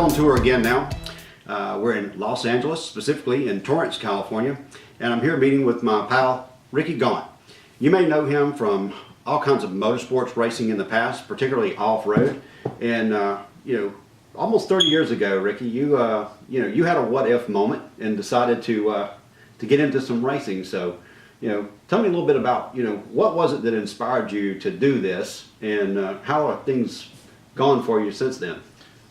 on tour again now. We're in Los Angeles, specifically in Torrance, California, and I'm here meeting with my pal, Rickie Gaunt. You may know him from all kinds of motorsports racing in the past, particularly off-road. And almost 30 years ago, Rickie, you had a what-if moment and decided to get into some racing. So, tell me a little bit about, what was it that inspired you to do this, and how have things gone for you since then?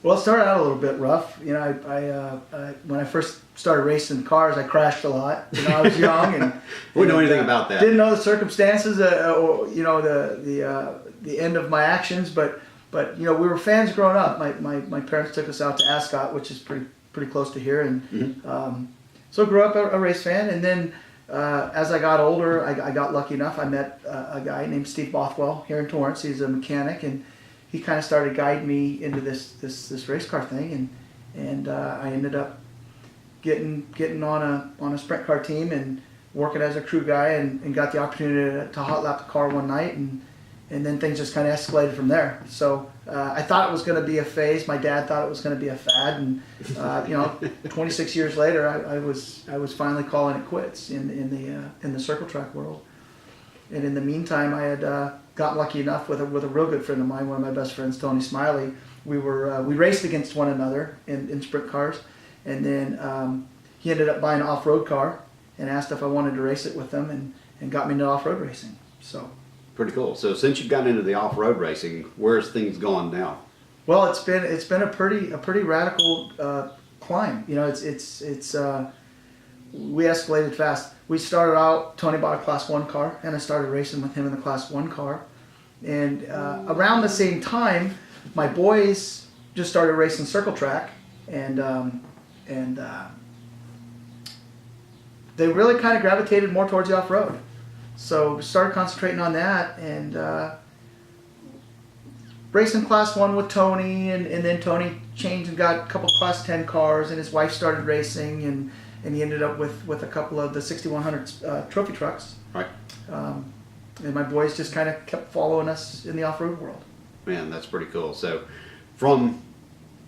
Well, it started out a little bit rough. When I first started racing cars, I crashed a lot. I was young and we didn't know anything about that. Didn't know the circumstances, or the end of my actions. But we were fans growing up. My parents took us out to Ascot, which is pretty close to here, and so I grew up a race fan. And then as I got older, I got lucky enough. I met a guy named Steve Bothwell here in Torrance. He's a mechanic, and he kind of started guiding me into this race car thing, and I ended up getting on a sprint car team and working as a crew guy, and got the opportunity to hot lap the car one night, and then things just kind of escalated from there. So I thought it was going to be a phase. My dad thought it was going to be a fad, and 26 years later, I was finally calling it quits in the circle track world. And in the meantime, I had got lucky enough with a real good friend of mine, one of my best friends, Tony Smiley. We raced against one another in sprint cars, and then he ended up buying an off-road car and asked if I wanted to race it with him, and got me into off-road racing. So pretty cool. So since you've gotten into the off-road racing, where's things gone now? Well, it's been a pretty radical climb. We escalated fast. We started out, Tony bought a Class 1 car, and I started racing with him in the Class 1 car. And around the same time, my boys just started racing circle track, and they really kind of gravitated more towards the off-road. So started concentrating on that, and racing Class 1 with Tony, and then Tony changed and got a couple Class 10 cars, and his wife started racing, and he ended up with a couple of the 6100 trophy trucks. Right. And my boys just kind of kept following us in the off-road world. Man, that's pretty cool. So from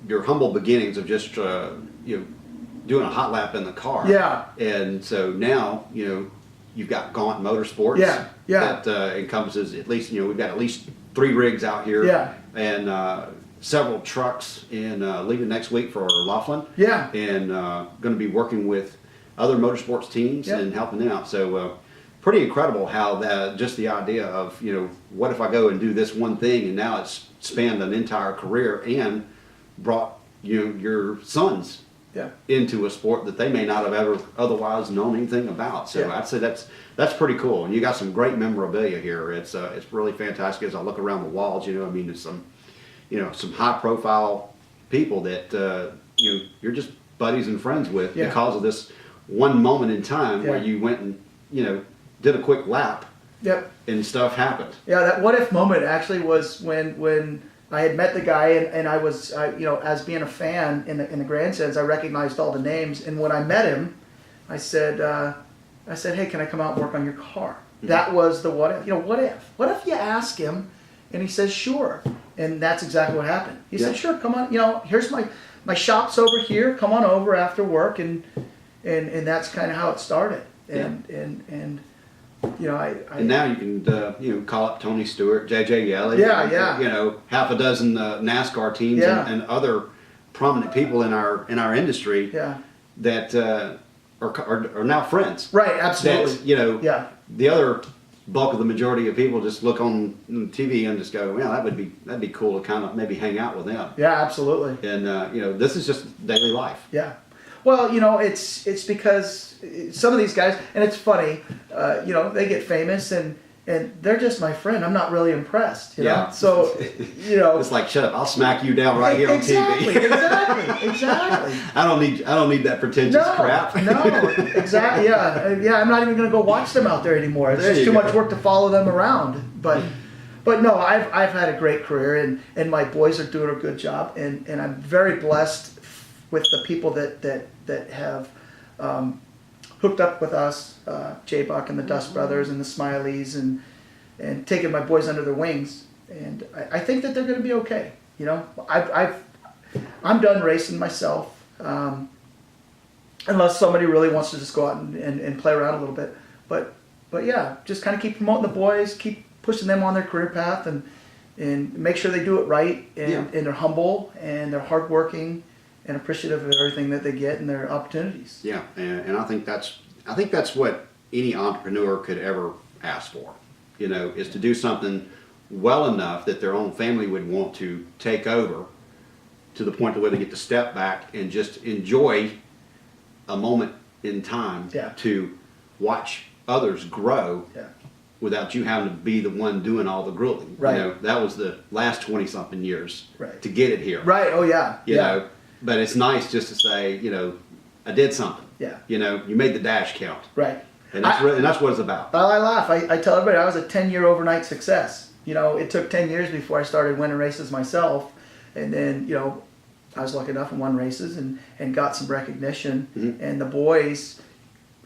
your humble beginnings of just doing a hot lap in the car, yeah, and so now you've got Gaunt Motorsports, yeah, that encompasses at least we've got at least 3 rigs out here, yeah, and several trucks, and leaving next week for Laughlin, yeah, and going to be working with other motorsports teams, yeah, and helping them out. So pretty incredible how that, just the idea of what if I go and do this one thing, and now it's spanned an entire career and brought your sons, yeah, into a sport that they may not have ever otherwise known anything about. So yeah, I'd say that's pretty cool, and you got some great memorabilia here. It's really fantastic. As I look around the walls, it's some high profile people that you're just buddies and friends with, yeah, because of this one moment in time, yeah, where you went and did a quick lap, yep, and stuff happened. Yeah, that what if moment actually was when I had met the guy, and I was as being a fan in the grandstands, I recognized all the names, and when I met him, I said, hey, can I come out and work on your car? Mm-hmm. That was the what if. What if you ask him, and he says sure, and that's exactly what happened. He, yeah, said sure, come on, here's my shop's over here, come on over after work, and that's kind of how it started. And yeah, and and now you can call up Tony Stewart, JJ Yelly, yeah, yeah, half a dozen NASCAR teams, yeah, and other prominent people in our industry, yeah, that are now friends. Right, absolutely. That, yeah, the other bulk of the majority of people just look on TV and just go, well, that'd be cool to kind of maybe hang out with them. Yeah, absolutely. And this is just daily life. Yeah. Well, it's because some of these guys, and it's funny, they get famous, and they're just my friend. I'm not really impressed, yeah, So, it's like, shut up, I'll smack you down right here on TV. Exactly. I don't need that pretentious crap. No, exactly. Yeah. I'm not even going to go watch them out there anymore. It's just too much work to follow them around. But no, I've had a great career, and my boys are doing a good job, and I'm very blessed with the people that have hooked up with us, J Buck and the Dust Brothers and the Smileys, and taken my boys under their wings, and I think that they're going to be okay. I'm done racing myself. Unless somebody really wants to just go out and play around a little bit. But yeah, just kind of keep promoting the boys, keep pushing them on their career path, and make sure they do it right, and they're humble, and they're hardworking, and appreciative of everything that they get and their opportunities. Yeah, and I think that's what any entrepreneur could ever ask for, is to do something well enough that their own family would want to take over, to the point where they get to step back and just enjoy a moment in time to watch others grow without you having to be the one doing all the grueling. Right. That was the last 20-something years Right. to get it here. Right. Oh yeah. You know, but it's nice just to say, I did something. Yeah. You made the dash count. Right. And that's what it's about. I laugh. I tell everybody I was a 10-year overnight success. It took 10 years before I started winning races myself, and then I was lucky enough and won races and got some recognition. Mm-hmm. And the boys,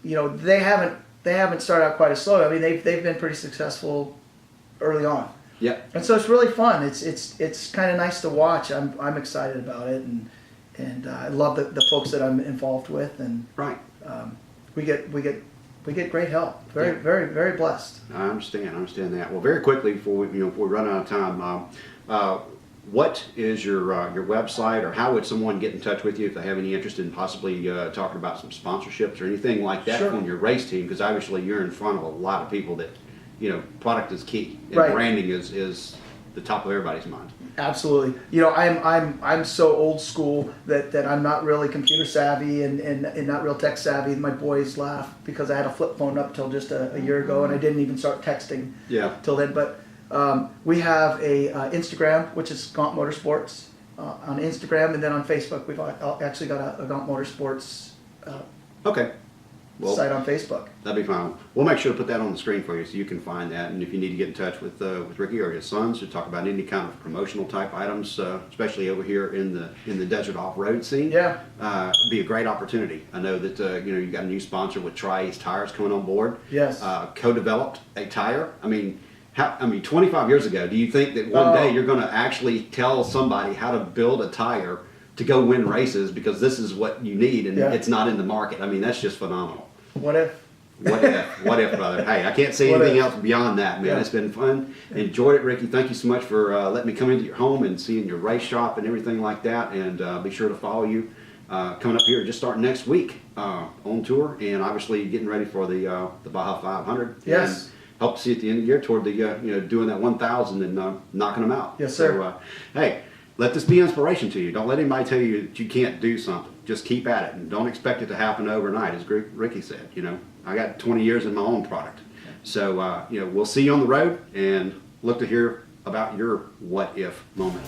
they haven't started out quite as slow. I mean, they've been pretty successful early on. Yeah. And so it's really fun. It's kind of nice to watch. I'm excited about it, and I love the folks that I'm involved with, and Right. we get great help. Very very very blessed. I understand that. Well, very quickly before we run out of time, what is your website, or how would someone get in touch with you if they have any interest in possibly talking about some sponsorships or anything like that Sure. on your race team? Because obviously you're in front of a lot of people that, product is key, and Right. branding is the top of everybody's mind. Absolutely. I'm so old school that I'm not really computer savvy and not real tech savvy. My boys laugh because I had a flip phone up till just a year ago, and I didn't even start texting till then. But we have a Instagram, which is Gaunt Motorsports on Instagram, and then on Facebook we've actually got a Gaunt Motorsports Okay. Well, site on Facebook. that'd be fine. We'll make sure to put that on the screen for you so you can find that. And if you need to get in touch with Rickie or his sons to talk about any kind of promotional type items, especially over here in the desert off-road scene, it'd be a great opportunity. I know that you got a new sponsor with Tri-Ace Tires coming on board. Yes. Co-developed a tire. I mean, 25 years ago, do you think that one day you're going to actually tell somebody how to build a tire to go win races because this is what you need and it's not in the market? I mean, that's just phenomenal. What if? What if, brother? Hey, I can't say anything else beyond that, man. Yeah. It's been fun. Enjoyed it, Rickie. Thank you so much for letting me come into your home and seeing your race shop and everything like that. And be sure to follow you coming up here just starting next week on tour, and obviously getting ready for the Baja 500. Yes. And hope to see you at the end of the year toward the doing that 1,000 and knocking them out. Yes, sir. So, hey, let this be inspiration to you. Don't let anybody tell you that you can't do something. Just keep at it, and don't expect it to happen overnight, as Rickie said. I got 20 years in my own product. So, we'll see you on the road, and look to hear about your what if moment.